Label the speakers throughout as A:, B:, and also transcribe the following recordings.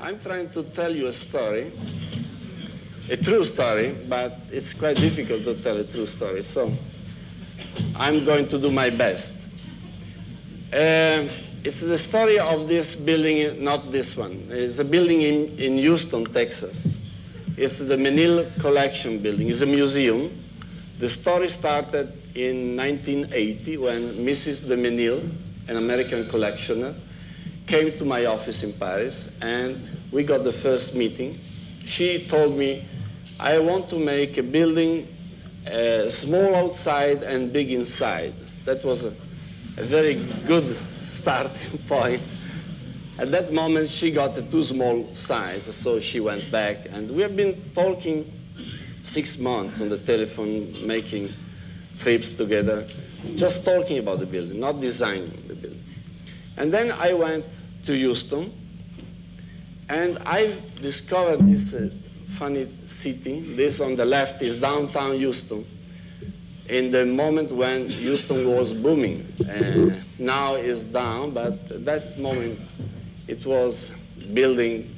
A: I'm trying to tell you a story, a true story, but it's quite difficult to tell a true story, so I'm going to do my best. It's the story of this building, not this one. It's a building in Houston, Texas. It's the Menil Collection Building. It's a museum. The story started in 1980 when Mrs. de Menil, an American collectioner, came to my office in Paris, and we got the first meeting. She told me, I want to make a building small outside and big inside. That was a very good starting point. At that moment, she got a too small site, so she went back. And we have been talking 6 months on the telephone, making trips together, just talking about the building, not designing the building. And then I went to Houston, and I discovered this funny city. This on the left is downtown Houston, in the moment when Houston was booming. Now it's down, but at that moment it was building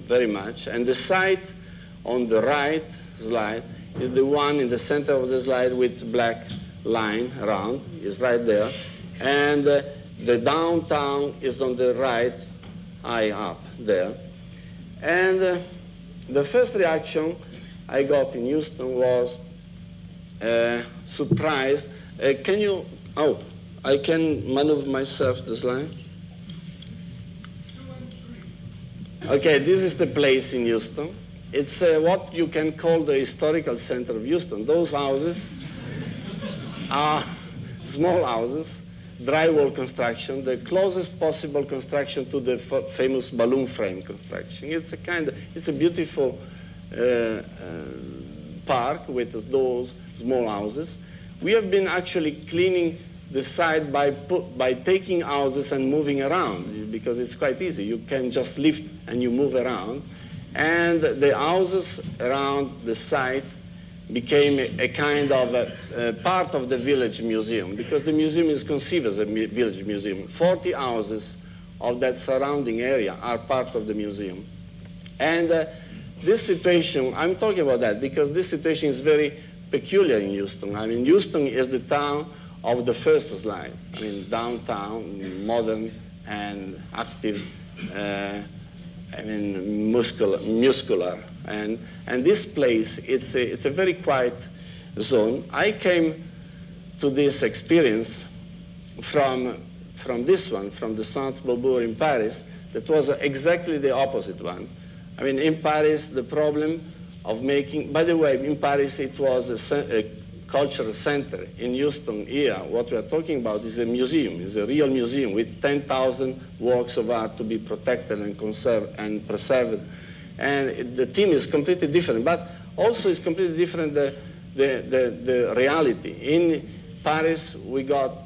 A: very much. And the site on the right slide is the one in the center of the slide with black line around, is right there. And the downtown is on the right, high up there. And the first reaction I got in Houston was surprise. Can you, I can maneuver myself the slide. Okay, this is the place in Houston. It's what you can call the historical center of Houston. Those houses are small houses, drywall construction, the closest possible construction to the famous balloon frame construction. It's a beautiful park with those small houses. We have been actually cleaning the site by taking houses and moving around, because it's quite easy. You can just lift and you move around. And the houses around the site became a kind of a part of the village museum, because the museum is conceived as a village museum. 40 houses of that surrounding area are part of the museum. And this situation, I'm talking about that because this situation is very peculiar in Houston. I mean, Houston is the town of the first slide. I mean, downtown, modern and active, muscular. And this place, it's a very quiet zone. I came to this experience from this one, from the Centre Beaubourg in Paris, that was exactly the opposite one. I mean, in Paris, the problem of making, by the way, in Paris it was a cultural center. In Houston here, what we are talking about is a museum, is a real museum with 10,000 works of art to be protected and conserved and preserved. And the theme is completely different, but also it's completely different the reality. In Paris, we got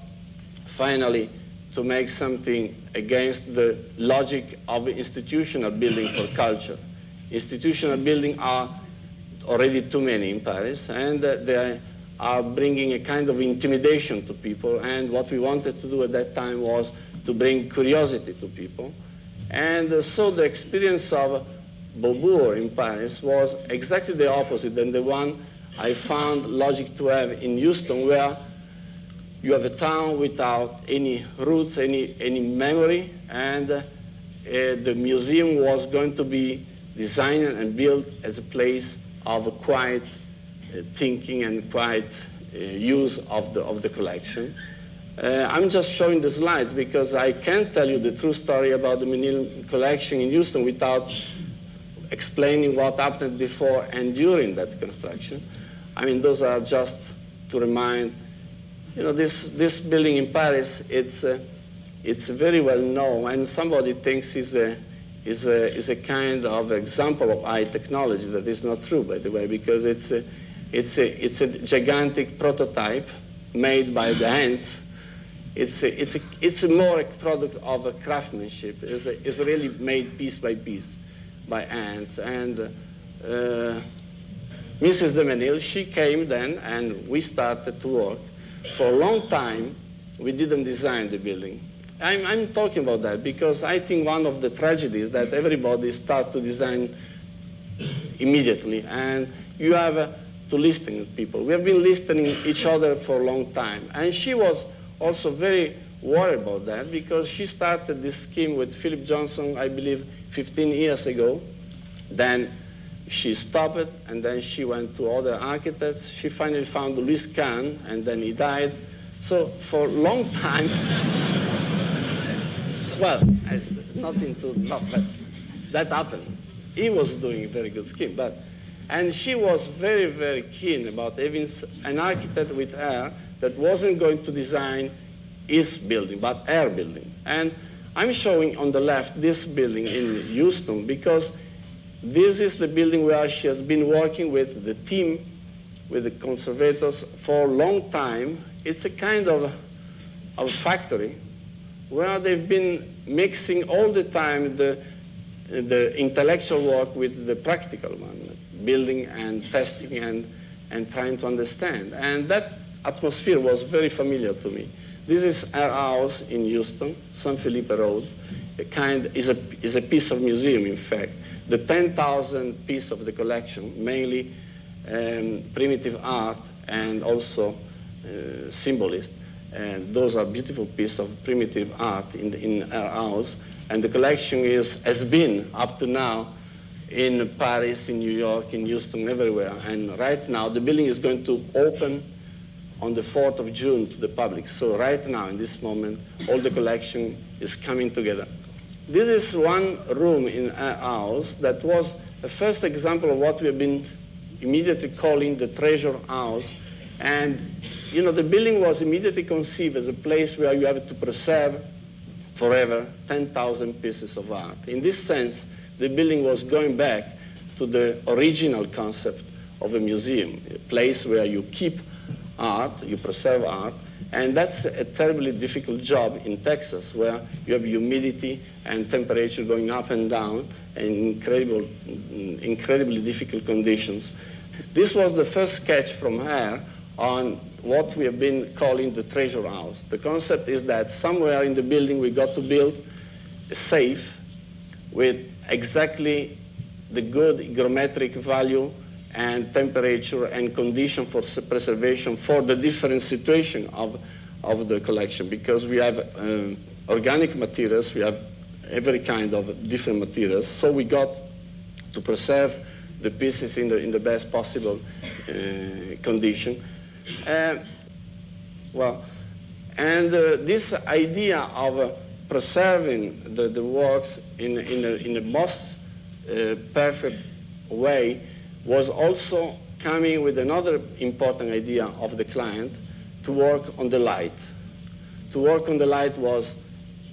A: finally to make something against the logic of institutional building for culture. Institutional building are already too many in Paris, and they are bringing a kind of intimidation to people. And what we wanted to do at that time was to bring curiosity to people. And so the experience of Beaubourg in Paris was exactly the opposite than the one I found logic to have in Houston, where you have a town without any roots, any memory, and the museum was going to be designed and built as a place of quiet thinking and quiet use of the collection. I'm just showing the slides because I can't tell you the true story about the Menil collection in Houston without explaining what happened before and during that construction. I mean, those are just to remind, you know, this building in Paris, it's very well known, and somebody thinks is a kind of example of high technology. That is not true, by the way, because it's a gigantic prototype made by the hands. It's more a product of a craftsmanship. It's really made piece by piece by hands. And Mrs. de Menil, she came then, and we started to work. For a long time, we didn't design the building. I'm talking about that because I think one of the tragedies that everybody starts to design immediately, and you have to listen to people. We have been listening each other for a long time, and she was also very worried about that because she started this scheme with Philip Johnson, I believe, 15 years ago. Then she stopped it, and then she went to other architects. She finally found Louis Kahn, and then he died. So for a long time, well, it's nothing to, no, but that happened. He was doing a very good scheme, and she was very, very keen about having an architect with her that wasn't going to design his building, but her building. And I'm showing on the left this building in Houston because this is the building where she has been working with the team, with the conservators for a long time. It's a kind of factory where they've been mixing all the time the intellectual work with the practical one, building and testing and trying to understand. And that atmosphere was very familiar to me. This is our house in Houston, San Felipe Road. Is a piece of museum, in fact. The 10,000 piece of the collection, mainly primitive art and also symbolist. And those are beautiful pieces of primitive art in our house. And the collection has been, up to now, in Paris, in New York, in Houston, everywhere. And right now, the building is going to open on the 4th of June to the public. So right now, in this moment, all the collection is coming together. This is one room in our house that was the first example of what we have been immediately calling the treasure house. And, you know, the building was immediately conceived as a place where you have to preserve forever 10,000 pieces of art. In this sense, the building was going back to the original concept of a museum, a place where you keep art, you preserve art, and that's a terribly difficult job in Texas, where you have humidity and temperature going up and down, and incredibly difficult conditions. This was the first sketch from her on what we have been calling the treasure house. The concept is that somewhere in the building we got to build a safe with exactly the good hygrometric value and temperature and condition for preservation for the different situation of the collection, because we have organic materials, we have every kind of different materials, so we got to preserve the pieces in the best possible condition. This idea of preserving the works in the most perfect way was also coming with another important idea of the client, to work on the light. To work on the light was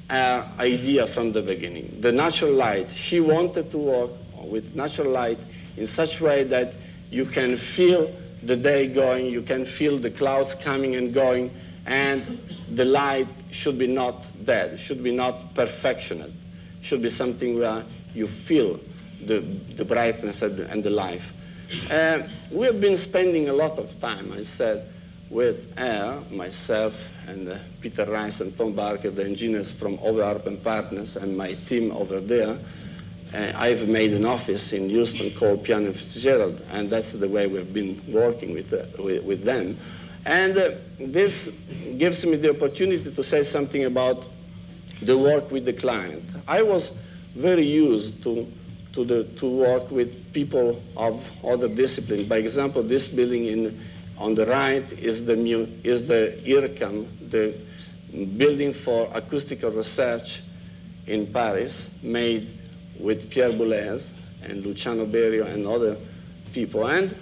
A: our idea from the beginning. The natural light, she wanted to work with natural light in such a way that you can feel the day going, you can feel the clouds coming and going, and the light should be not dead, should be not perfectioned, should be something where you feel the brightness and the life. We have been spending a lot of time, I said, with her, myself, and Peter Rice and Tom Barker, the engineers from Overharp and Partners, and my team over there. I've made an office in Houston called Piano and Fitzgerald, and that's the way we've been working with them. And this gives me the opportunity to say something about the work with the client. I was very used to work with people of other disciplines. By example, this building on the right is the IRCAM, the building for acoustical research in Paris, made with Pierre Boulez and Luciano Berio and other people. And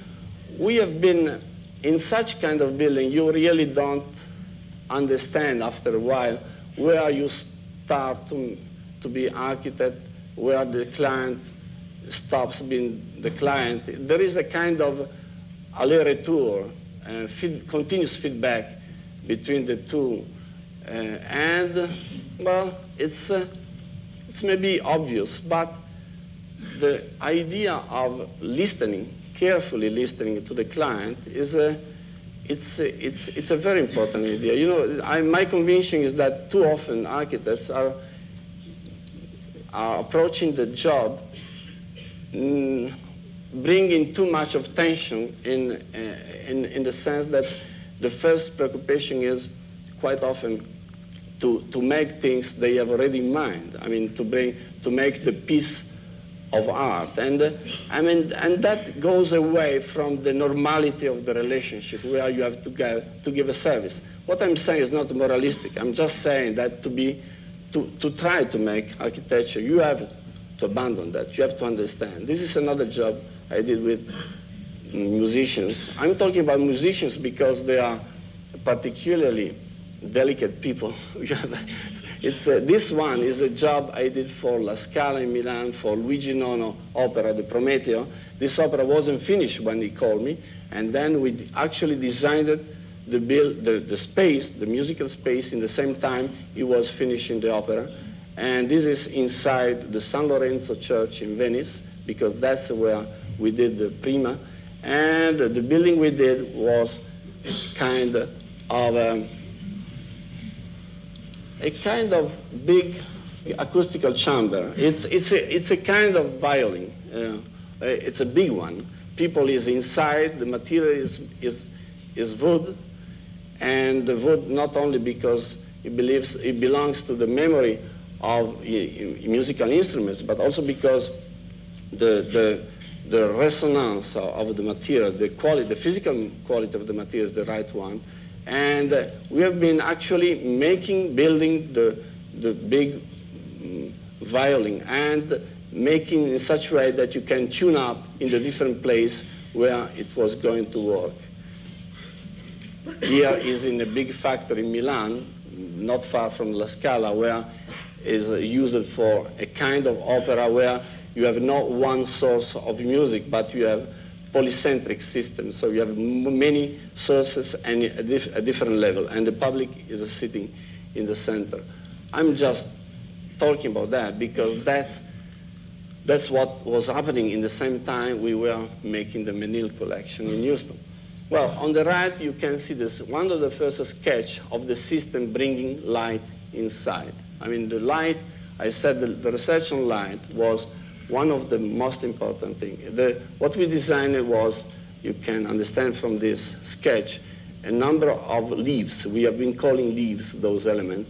A: we have been in such kind of building, you really don't understand after a while where you start to be architect, where the client stops being the client. There is a kind of aller-retour, continuous feedback between the two. Well, it's maybe obvious, but the idea of listening, carefully listening to the client, is it's a very important idea. You know, my conviction is that too often architects are approaching the job bringing too much of tension in the sense that the first preoccupation is quite often to make things they have already in mind. I mean, to make the piece of art, and that goes away from the normality of the relationship where you have to give a service. What I'm saying is not moralistic. I'm just saying that to try to make architecture, you have to abandon that. You have to understand. This is another job I did with musicians. I'm talking about musicians because they are particularly delicate people. This one is a job I did for La Scala in Milan, for Luigi Nono opera, the Prometeo. This opera wasn't finished when he called me, and then we actually designed the space, the musical space, in the same time he was finishing the opera. And this is inside the San Lorenzo Church in Venice, because that's where we did the prima. And the building we did was kind of a kind of big acoustical chamber. It's a kind of violin. It's a big one. People is inside. The material is wood, and the wood not only because it belongs to the memory of musical instruments, but also because the resonance of the material, the quality, the physical quality of the material is the right one. And we have been actually building the big violin and making in such a way that you can tune up in the different place where it was going to work. Here is in a big factory in Milan, not far from La Scala, where is used for a kind of opera where you have not one source of music, but you have polycentric system. So you have many sources and a different level, and the public is sitting in the center. I'm just talking about that because that's what was happening in the same time we were making the Menil collection in Houston. Well, on the right you can see this one of the first sketch of the system bringing light inside. I mean, the light, I said the research on light was one of the most important things. What we designed was, you can understand from this sketch, a number of leaves. We have been calling leaves those elements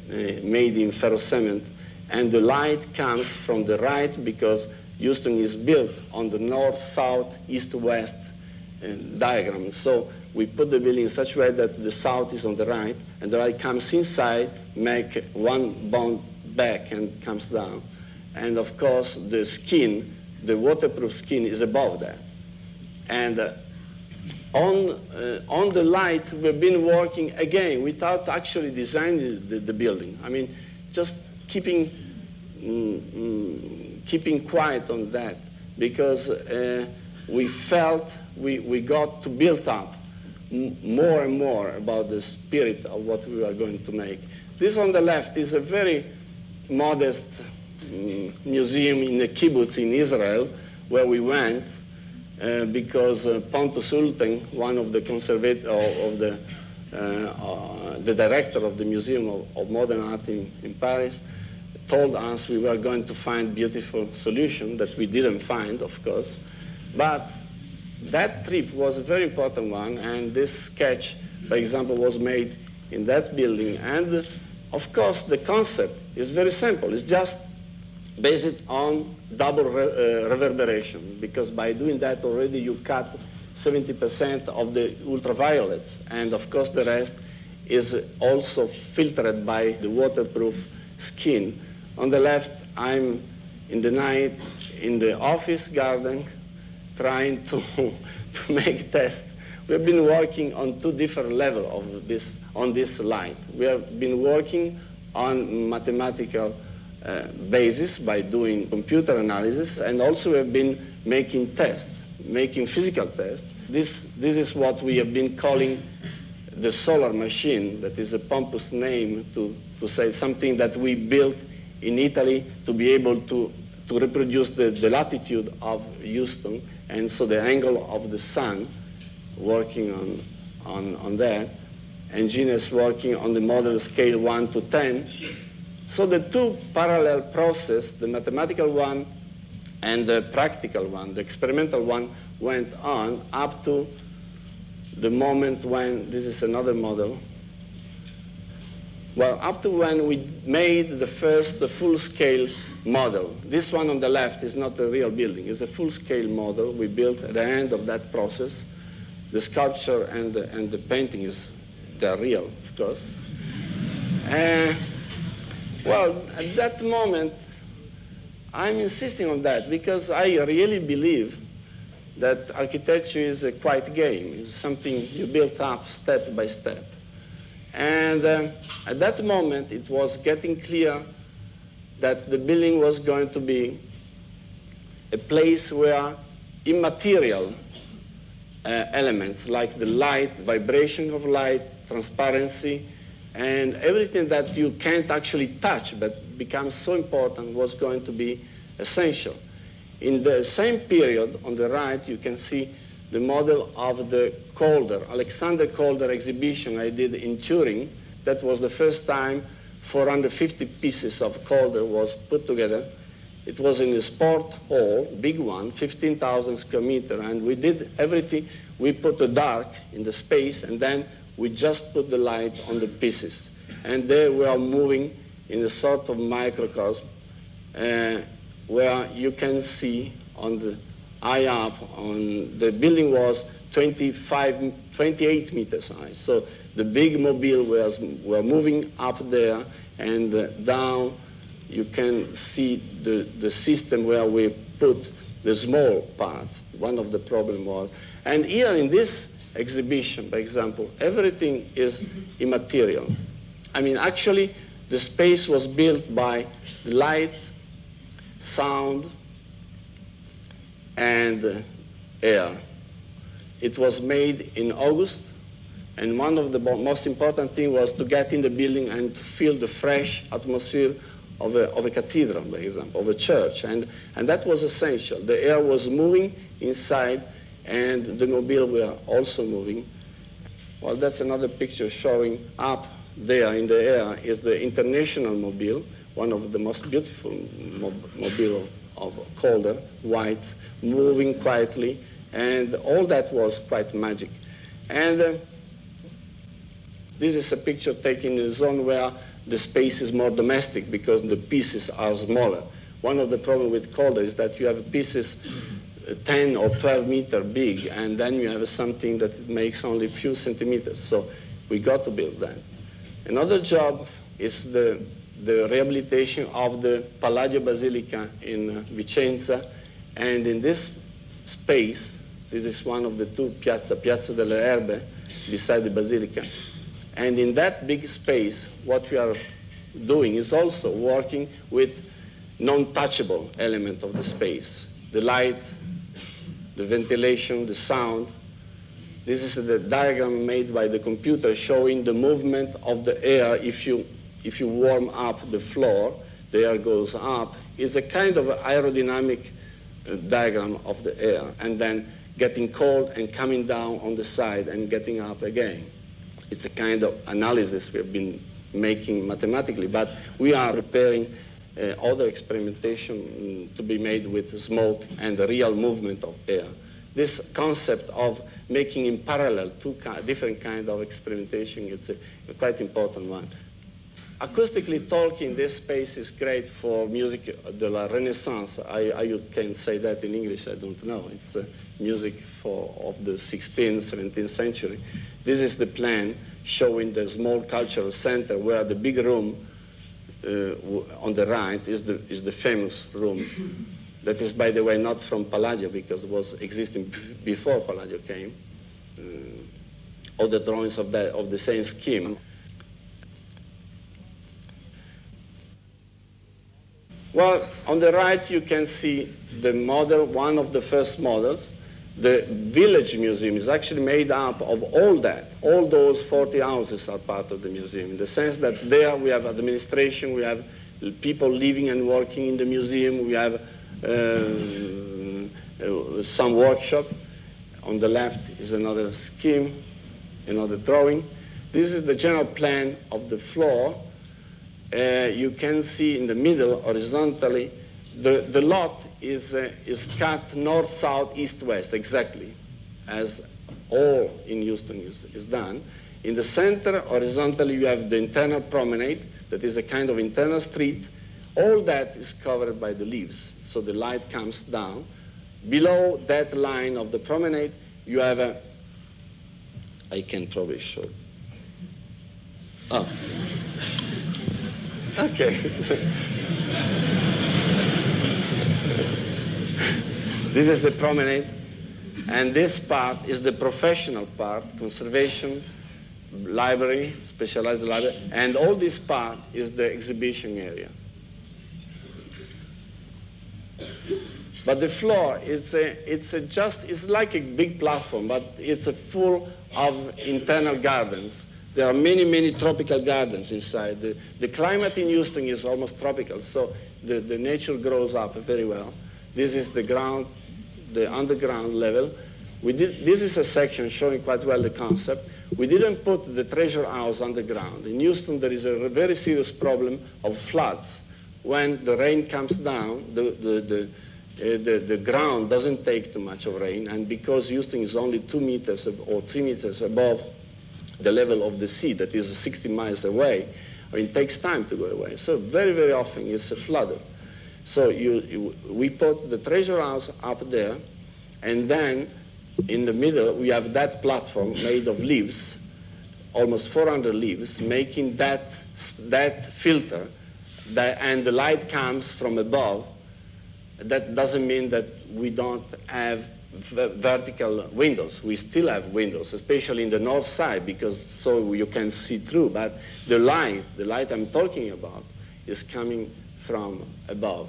A: made in ferrocement. And the light comes from the right because Houston is built on the north, south, east, west diagram. So we put the building in such a way that the south is on the right, and the light comes inside, make one bound back and comes down. And of course, the skin, the waterproof skin, is above that. And on the light, we've been working again without actually designing the building. I mean, just keeping quiet on that, because we felt we got to build up more and more about the spirit of what we were going to make. This on the left is a very modest museum in the kibbutz in Israel, where we went because Pontus Sultan, one of the the director of the Museum of Modern Art in Paris, told us we were going to find beautiful solution that we didn't find, of course. But that trip was a very important one, and this sketch, for example, was made in that building. And of course, the concept is very simple. It's just based on double reverberation, because by doing that already you cut 70% of the ultraviolets, and of course the rest is also filtered by the waterproof skin. On the left, I'm in the night in the office garden trying to make tests. We've been working on two different levels on this light. We have been working on mathematical basis by doing computer analysis, and also we have been making tests, making physical tests. This is what we have been calling the solar machine. That is a pompous name to say something that we built in Italy to be able to reproduce the latitude of Houston, and so the angle of the sun working on that, engineers working on the model scale 1 to 10. So the two parallel processes, the mathematical one and the practical one, the experimental one, went on up to the moment when, this is another model, well, up to when we made the full-scale model. This one on the left is not a real building, it's a full-scale model we built at the end of that process. The sculpture and the painting they're real, of course. Well, at that moment, I'm insisting on that because I really believe that architecture is a quiet game. It's something you build up step by step. And at that moment, it was getting clear that the building was going to be a place where immaterial elements like the light, vibration of light, transparency, and everything that you can't actually touch but becomes so important was going to be essential. In the same period, on the right, you can see the model of the Calder, Alexander Calder exhibition I did in Turin. That was the first time 450 pieces of Calder was put together. It was in a sport hall, big one, 15,000 square meter, and we did everything. We put the dark in the space, and then we just put the light on the pieces. And they were moving in a sort of microcosm where you can see on the eye up, on the building was 28 meters high. So the big mobile were moving up there, and down you can see the system where we put the small parts. One of the problems was, and here in this exhibition, for example, everything is immaterial. I mean, actually, the space was built by light, sound, and air. It was made in August, and one of the most important things was to get in the building and to feel the fresh atmosphere of a cathedral, for example, of a church, and that was essential. The air was moving inside, and the mobile were also moving. Well, that's another picture showing up there in the air is the International Mobile, one of the most beautiful mobile of Calder, white, moving quietly, and all that was quite magic. And this is a picture taken in a zone where the space is more domestic because the pieces are smaller. One of the problems with Calder is that you have pieces 10 or 12 meters big, and then you have something that makes only a few centimeters. So we got to build that. Another job is the rehabilitation of the Palladio Basilica in Vicenza, and in this space, this is one of the two Piazza delle Erbe, beside the Basilica. And in that big space, what we are doing is also working with non-touchable element of the space. The light, the ventilation, the sound. This is the diagram made by the computer showing the movement of the air. If you warm up the floor, the air goes up. It's a kind of aerodynamic diagram of the air, and then getting cold and coming down on the side and getting up again. It's a kind of analysis we have been making mathematically, but we are preparing other experimentation to be made with smoke and the real movement of air. This concept of making in parallel two different kinds of experimentation is a quite important one. Acoustically talking, this space is great for music de la Renaissance. I can say that in English, I don't know. It's music of the 16th, 17th century. This is the plan showing the small cultural center where the big room on the right is the famous room. That is, by the way, not from Palladio because it was existing before Palladio came. All the drawings of the same scheme. Well, on the right you can see the model, one of the first models. The village museum is actually made up of all that. All those 40 houses are part of the museum, in the sense that there we have administration, we have people living and working in the museum, we have some workshop. On the left is another scheme. the drawing. This is the general plan of the floor. You can see in the middle, horizontally, the lot is cut north, south, east, west, exactly, as all in Houston is done. In the center, horizontally, you have the internal promenade, that is a kind of internal street. All that is covered by the leaves, so the light comes down. Below that line of the promenade, you have a, I can probably show. Oh. Okay. This is the promenade, and this part is the professional part, conservation, library, specialized library, and all this part is the exhibition area. But the floor it's like a big platform, but it's full of internal gardens. There are many, many tropical gardens inside. The climate in Houston is almost tropical, so the nature grows up very well. This is the ground, the underground level. This is a section showing quite well the concept. We didn't put the treasure house underground. In Houston, there is a very serious problem of floods. When the rain comes down, the ground doesn't take too much of rain, and because Houston is only 2 meters or 3 meters above the level of the sea, that is 60 miles away, it takes time to go away. So very, very often it's flooded. So we put the treasure house up there, and then in the middle we have that platform made of leaves, almost 400 leaves, making that filter, and the light comes from above. That doesn't mean that we don't have vertical windows. We still have windows, especially in the north side, because so you can see through. But the light I'm talking about, is coming from above.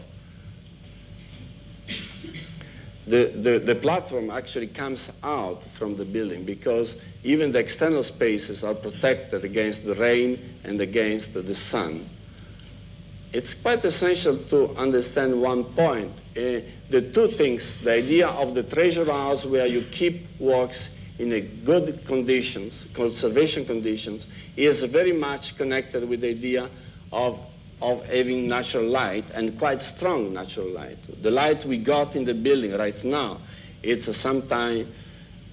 A: The platform actually comes out from the building, because even the external spaces are protected against the rain and against the sun. It's quite essential to understand one point. The two things, the idea of the treasure house where you keep works in a good conditions, conservation conditions, is very much connected with the idea of having natural light, and quite strong natural light. The light we got in the building right now, it's sometime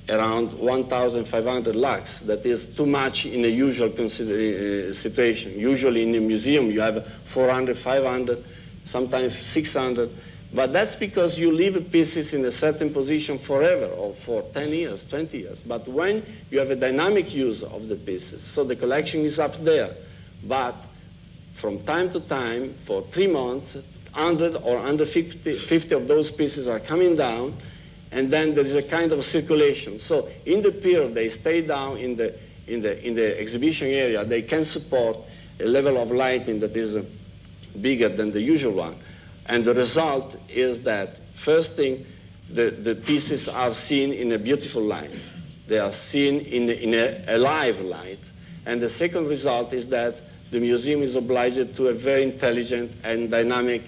A: around 1,500 lux. That is too much in a usual situation. Usually in a museum you have 400, 500, sometimes 600. But that's because you leave pieces in a certain position forever, or for 10 years, 20 years. But when you have a dynamic use of the pieces, so the collection is up there, but from time to time, for 3 months, 100 or 150 of those pieces are coming down, and then there is a kind of circulation. So in the period they stay down in the exhibition area, they can support a level of lighting that is bigger than the usual one. And the result is that, first thing, the pieces are seen in a beautiful light. They are seen in a live light. And the second result is that the museum is obliged to a very intelligent and dynamic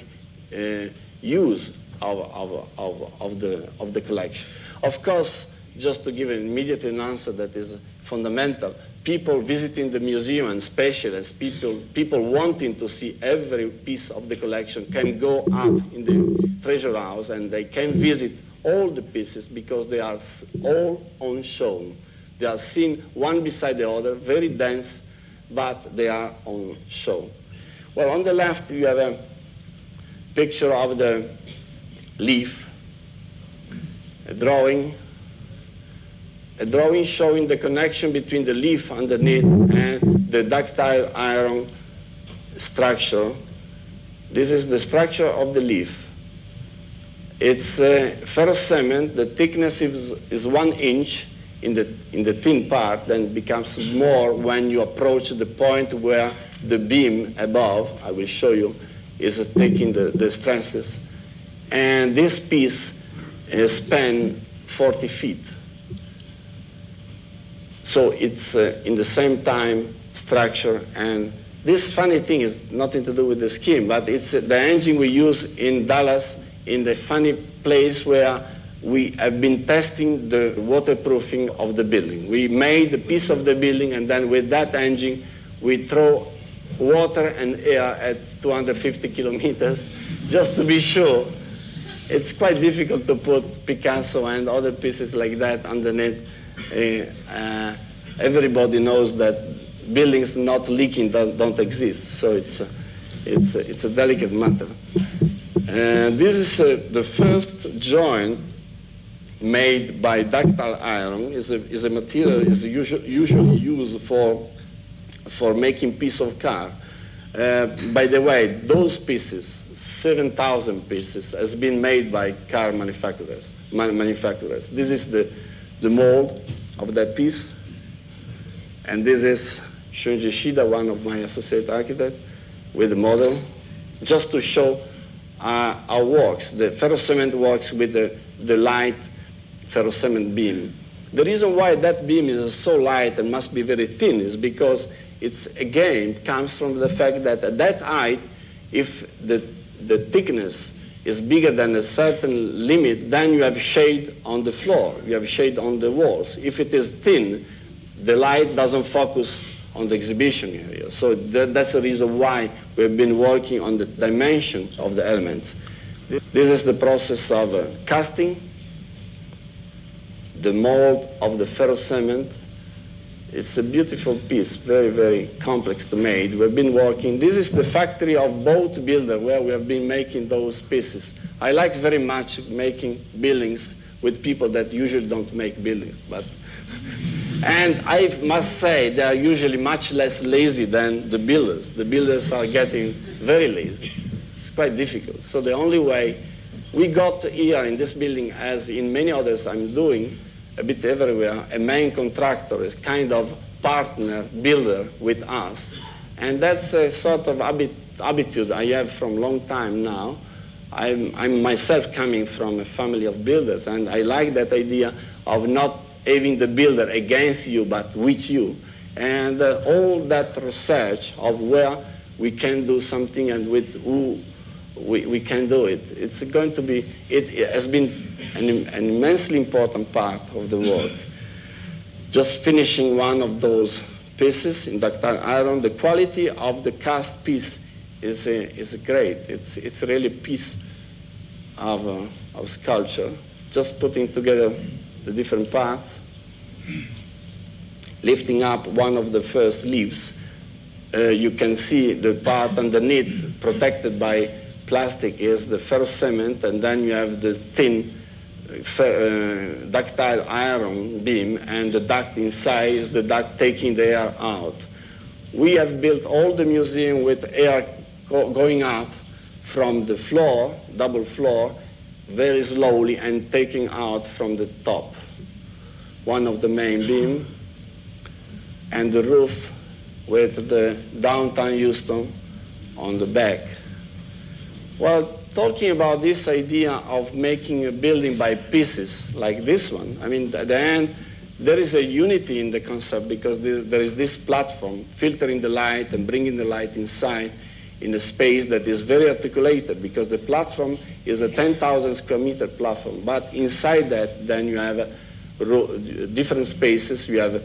A: use of the collection. Of course, just to give an immediate answer that is fundamental, people visiting the museum, and specialists, people wanting to see every piece of the collection, can go up in the treasure house and they can visit all the pieces, because they are all on show. They are seen one beside the other, very dense, but they are on show. Well, on the left you have a picture of the leaf, a drawing showing the connection between the leaf underneath and the ductile iron structure. This is the structure of the leaf. It's ferrous cement. The thickness is 1 inch in the thin part, then becomes more when you approach the point where the beam above, I will show you, is taking the stresses. And this piece spans 40 feet. So it's in the same time structure. And this funny thing is nothing to do with the scheme, but it's the engine we use in Dallas, in the funny place where we have been testing the waterproofing of the building. We made a piece of the building, and then with that engine, we throw water and air at 250 kilometers just to be sure. It's quite difficult to put Picasso and other pieces like that underneath. Everybody knows that buildings not leaking don't exist, so it's a delicate matter. This is the first joint made by ductile iron. Is a material is usually used for making piece of car. By the way, those pieces, 7,000 pieces, has been made by car manufacturers. This is the mold of that piece, and this is Shunji Shida, one of my associate architects, with the model, just to show our works. The ferrocement works with the light ferrocement beam. The reason why that beam is so light and must be very thin is because it's, again, comes from the fact that at that height, if the thickness is bigger than a certain limit, then you have shade on the floor, you have shade on the walls. If it is thin, the light doesn't focus on the exhibition area. So that's the reason why we've been working on the dimension of the elements. This is the process of casting, the mold of the ferrocement. It's a beautiful piece, very, very complex to make. We've been working. This is the factory of boat builder where we have been making those pieces. I like very much making buildings with people that usually don't make buildings. And I must say they are usually much less lazy than the builders. The builders are getting very lazy. It's quite difficult. So the only way we got here in this building, as in many others I'm doing, a bit everywhere, a main contractor, a kind of partner builder with us. And that's a sort of attitude I have from a long time now. I'm myself coming from a family of builders, and I like that idea of not having the builder against you, but with you. And all that research of where we can do something and with who we can do it. It's going to be, it has been an immensely important part of the work. Just finishing one of those pieces in ductile iron, the quality of the cast piece is great. It's really a piece of sculpture. Just putting together the different parts, lifting up one of the first leaves. You can see the part underneath protected by plastic is the ferrocement, and then you have the thin ductile iron beam, and the duct inside is the duct taking the air out. We have built all the museum with air going up from the floor, double floor, very slowly, and taking out from the top one of the main beam, and the roof with the downtown Houston on the back. Well, talking about this idea of making a building by pieces like this one, I mean, at the end, there is a unity in the concept because there is this platform filtering the light and bringing the light inside in a space that is very articulated, because the platform is a 10,000 square meter platform. But inside that, then you have different spaces. You have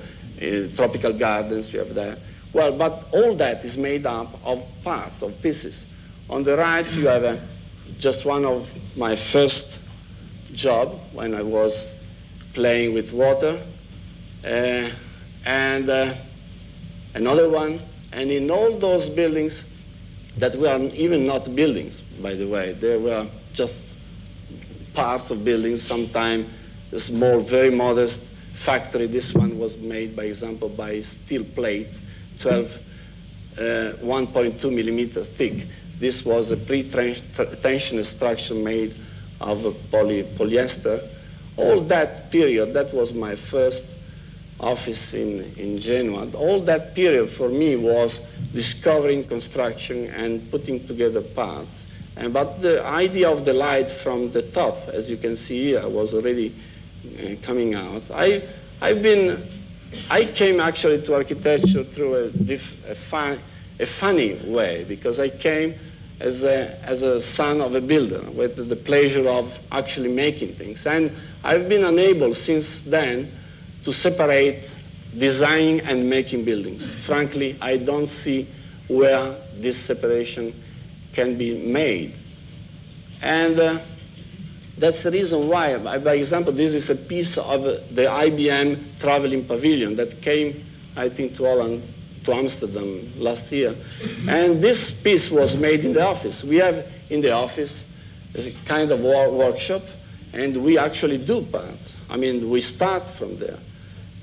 A: tropical gardens. You have that. Well, but all that is made up of parts, of pieces. On the right, you have just one of my first job when I was playing with water, and another one. And in all those buildings that were even not buildings, by the way, they were just parts of buildings, sometimes a small, very modest factory. This one was made, by example, by steel plate, 1.2 millimeter thick. This was a pre-tension structure made of polyester. All that period, that was my first office in Genoa. All that period for me was discovering construction and putting together parts. But the idea of the light from the top, as you can see here, was already coming out. I came actually to architecture through a funny way, because I came as a son of a builder, with the pleasure of actually making things. And I've been unable since then to separate designing and making buildings. Frankly, I don't see where this separation can be made. And that's the reason why, by example, this is a piece of the IBM traveling pavilion that came, I think, to Amsterdam last year. And this piece was made in the office. We have in the office a kind of workshop, and we actually do parts. I mean, we start from there.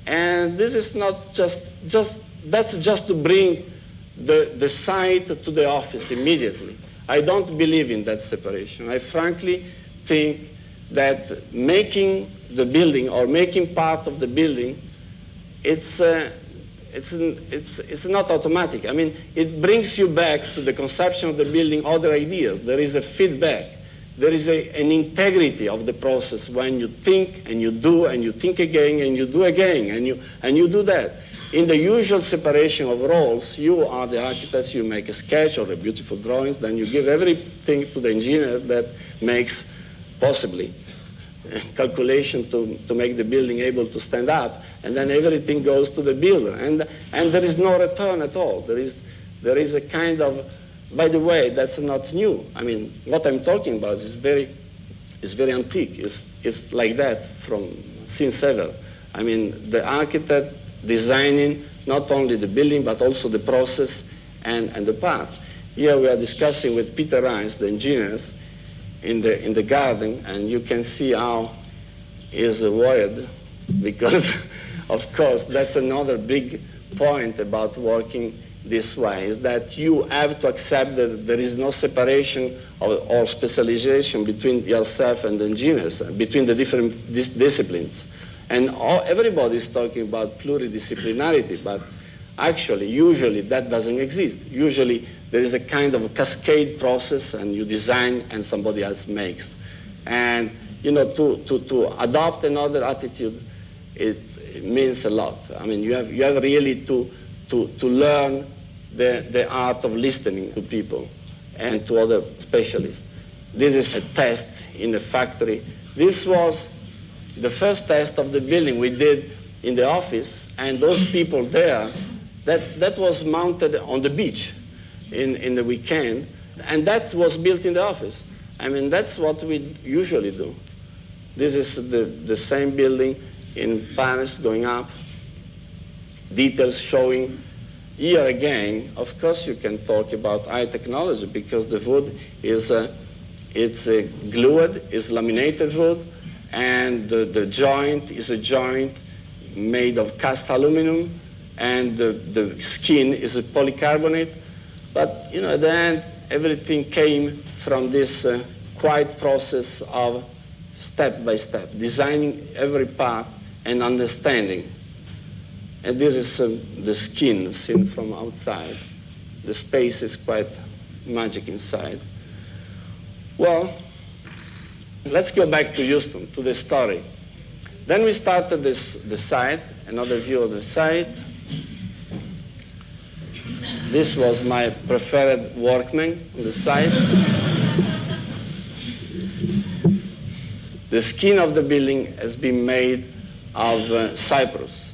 A: And this is not that's just to bring the site to the office immediately. I don't believe in that separation. I frankly think that making the building or making part of the building, it's not automatic. I mean, it brings you back to the conception of the building, other ideas. There is a feedback. There is an integrity of the process when you think and you do and you think again and you do again and you do that. In the usual separation of roles, you are the architects, you make a sketch or a beautiful drawings, then you give everything to the engineer that makes possibly calculation to make the building able to stand up, and then everything goes to the builder, and there is no return at all. There is a kind of, by the way, that's not new. I mean, what I'm talking about is very antique. It's like that since ever. I mean, the architect designing not only the building but also the process and the part. Here we are discussing with Peter Reins, the engineers, in the garden, and you can see how is wired, because of course that's another big point about working this way, is that you have to accept that there is no separation or specialization between yourself and the engineers, between the different disciplines. And everybody is talking about pluridisciplinarity, but actually, usually that doesn't exist. Usually there is a kind of a cascade process, and you design and somebody else makes. And to adopt another attitude, it means a lot. I mean, you have really to learn the art of listening to people and to other specialists. This is a test in the factory. This was the first test of the building we did in the office, and those people there, that was mounted on the beach in the weekend, and that was built in the office. I mean, that's what we usually do. This is the same building in Paris going up, details showing. Here again, of course, you can talk about high technology, because the wood is glued, is laminated wood, and the joint is a joint made of cast aluminum, and the skin is a polycarbonate. But at the end, everything came from this quiet process of step by step, designing every part and understanding. And this is the skin seen from outside. The space is quite magic inside. Well, let's go back to Houston, to the story. Then we started the site, another view of the site. This was my preferred workman on the site. The skin of the building has been made of cypress,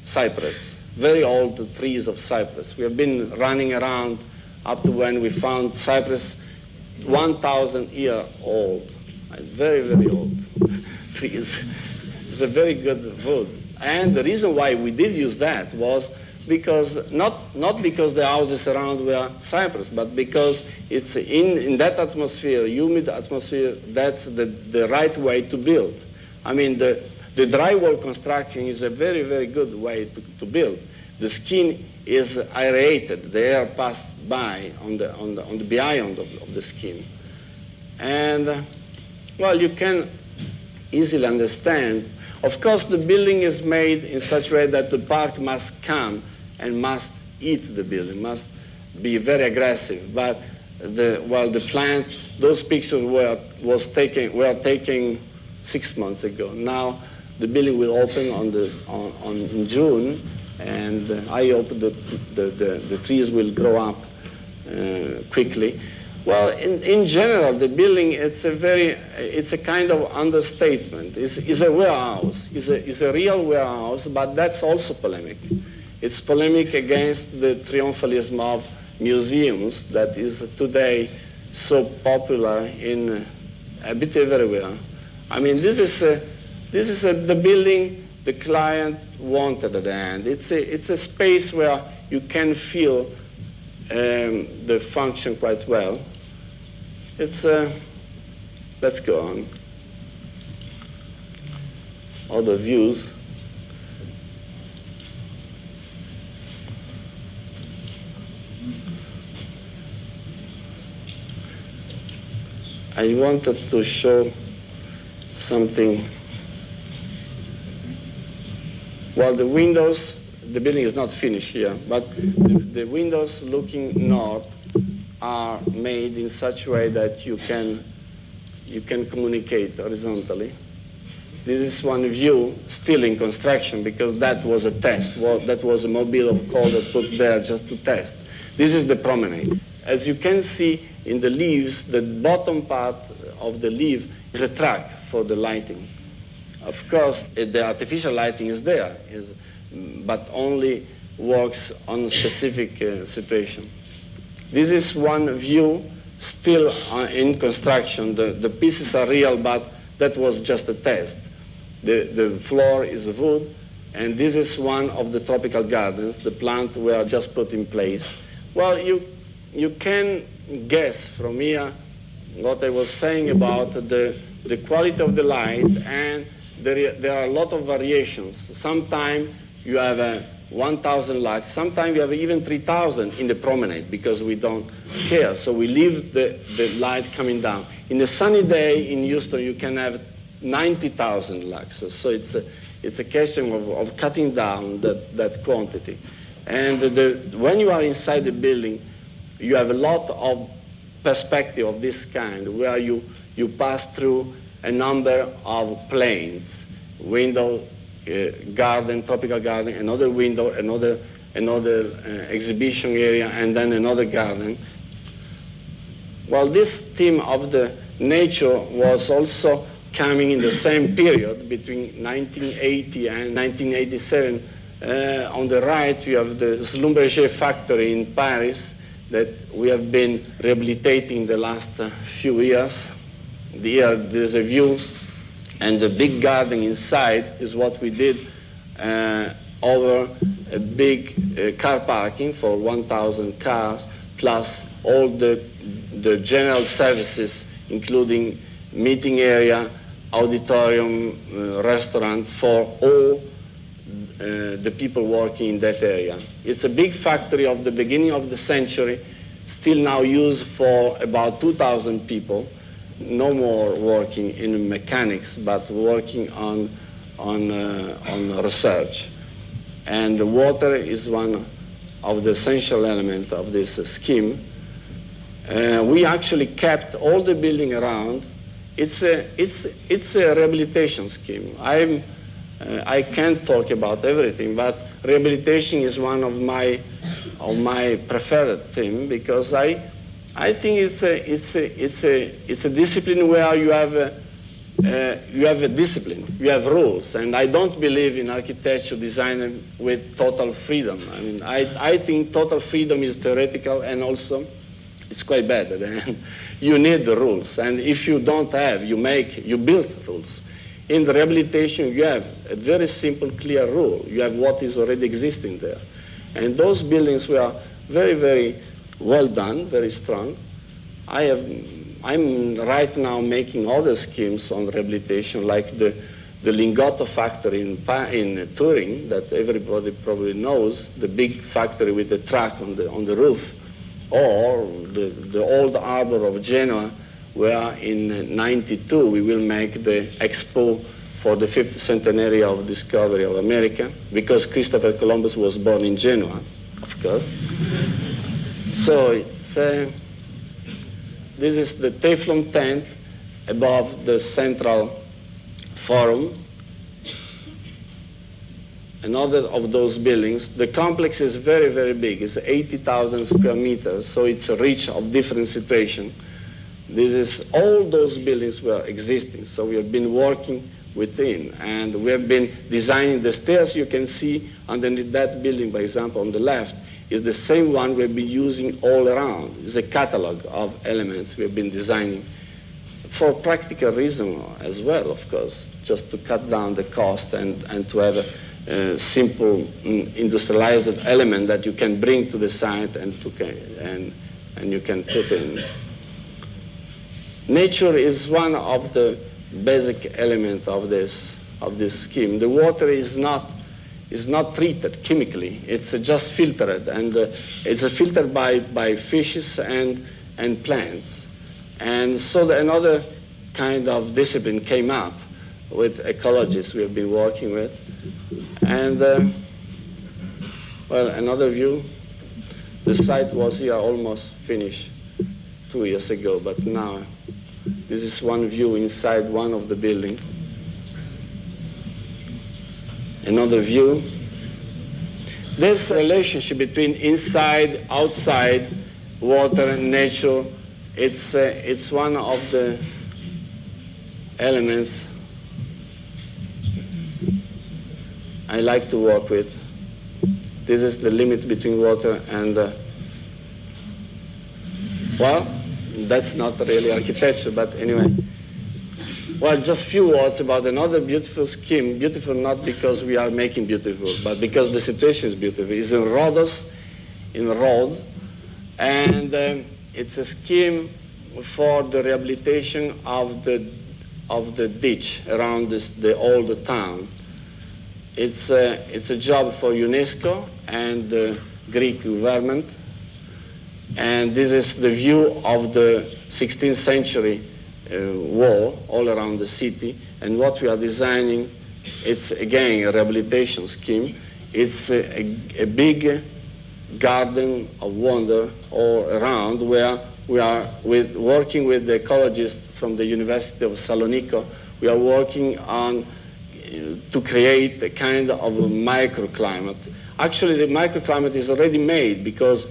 A: very old trees of cypress. We have been running around up to when we found cypress 1,000 years old, very, very old trees. It's a very good wood. And the reason why we did use that was because, not because the houses around were cypress, but because it's in that atmosphere, humid atmosphere, that's the right way to build. I mean, the drywall construction is a very, very good way to build. The skin is aerated. The air passed by on the behind of the skin. And, well, you can easily understand. Of course, the building is made in such a way that the park must come and must eat the building, must be very aggressive. But the plant, those pictures were taken 6 months ago. Now the building will open in June, and I hope that the trees will grow up quickly. Well, in general, the building, it's a kind of understatement. It's a warehouse. It's a real warehouse, but that's also polemic. It's polemic against the triumphalism of museums that is today so popular in a bit everywhere. I mean, this is the building the client wanted at the end. It's a space where you can feel the function quite well. Let's go on. Other views. I wanted to show something. Well, the windows, the building is not finished here, but the windows looking north are made in such a way that you can communicate horizontally. This is one view still in construction because that was a test. Well, that was a mobile of coal that put there just to test. This is the promenade. As you can see in the leaves, the bottom part of the leaf is a track for the lighting. Of course, the artificial lighting is there, but only works on a specific situation. This is one view still in construction. The pieces are real, but that was just a test. The floor is wood, and this is one of the tropical gardens. The plants were just put in place. Well, you can guess from here what I was saying about the quality of the light, and there are a lot of variations. Sometimes you have 1,000 lux, sometimes you have even 3,000 in the promenade because we don't care, so we leave the light coming down. In a sunny day in Houston, you can have 90,000 luxes, so it's a question of cutting down that quantity. And when you are inside the building, you have a lot of perspective of this kind, where you pass through a number of planes, window, garden, tropical garden, another window, another exhibition area, and then another garden. Well, this theme of the nature was also coming in the same period between 1980 and 1987. On the right, we have the Schlumberger factory in Paris that we have been rehabilitating the last few years. Here there's a view, and the big garden inside is what we did over a big car parking for 1,000 cars, plus all the general services, including meeting area, auditorium, restaurant for all the people working in that area. It's a big factory of the beginning of the century, still now used for about 2,000 people. No more working in mechanics, but working on research. And the water is one of the essential elements of this scheme. We actually kept all the building around. It's a rehabilitation scheme. I can't talk about everything, but rehabilitation is one of my preferred theme, because I think it's a discipline where you have a discipline, you have rules, and I don't believe in architecture design with total freedom. I mean, I think total freedom is theoretical, and also it's quite bad. You need the rules, and if you don't have, you build rules. In the rehabilitation, you have a very simple, clear rule. You have what is already existing there, and those buildings were very, very well done, very strong. I'm right now making other schemes on rehabilitation, like the Lingotto factory in Turin, that everybody probably knows, the big factory with the truck on the roof, or the old harbor of Genoa, where in '92 we will make the expo for the 50th centenary of discovery of America, because Christopher Columbus was born in Genoa, of course. So this is the Teflon tent above the central forum. another of those buildings. The complex is very, very big. It's 80,000 square meters, so it's a reach of different situations. This is, all those buildings were existing, so we have been working within, and we have been designing the stairs you can see underneath that building, by example, on the left, is the same one we've been using all around. It's a catalog of elements we've been designing for practical reason as well, of course, just to cut down the cost and to have a simple industrialized element that you can bring to the site and you can put in. Nature is one of the basic elements of this scheme. The water is not treated chemically. It's just filtered, and it's filtered by fishes and plants. And so another kind of discipline came up with ecologists we have been working with. And, well, another view. The site was here almost finished 2 years ago, but now this is one view inside one of the buildings. Another view. This relationship between inside, outside, water and nature, it's one of the elements I like to work with. This is the limit between water and, well, that's not really architecture, but anyway. Well, just few words about another beautiful scheme. Beautiful not because we are making beautiful, but because the situation is beautiful. It's in Rhodos, in Rhodes, and it's a scheme for the rehabilitation of the ditch around the old town. It's a job for UNESCO and the Greek government, and this is the view of the 16th century wall all around the city. And what we are designing, it's again a rehabilitation scheme. It's a big garden of wonder all around, where we are working with the ecologists from the University of Salonico. We are working on to create a kind of a microclimate. Actually, the microclimate is already made, because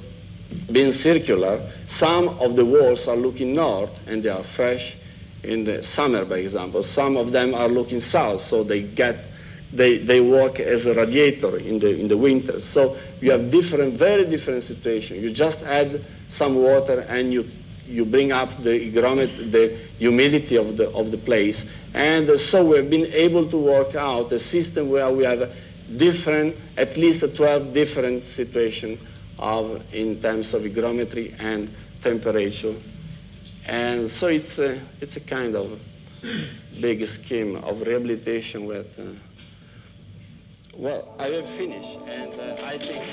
A: being circular, some of the walls are looking north and they are fresh in the summer, by example. Some of them are looking south, so they work as a radiator in the winter. So you have very different situations. You just add some water and you bring up the humidity of the place. And so we've been able to work out a system where we have at least 12 different situations in terms of hygrometry and temperature. And so it's a kind of big scheme of rehabilitation with, well, I have finished, and I think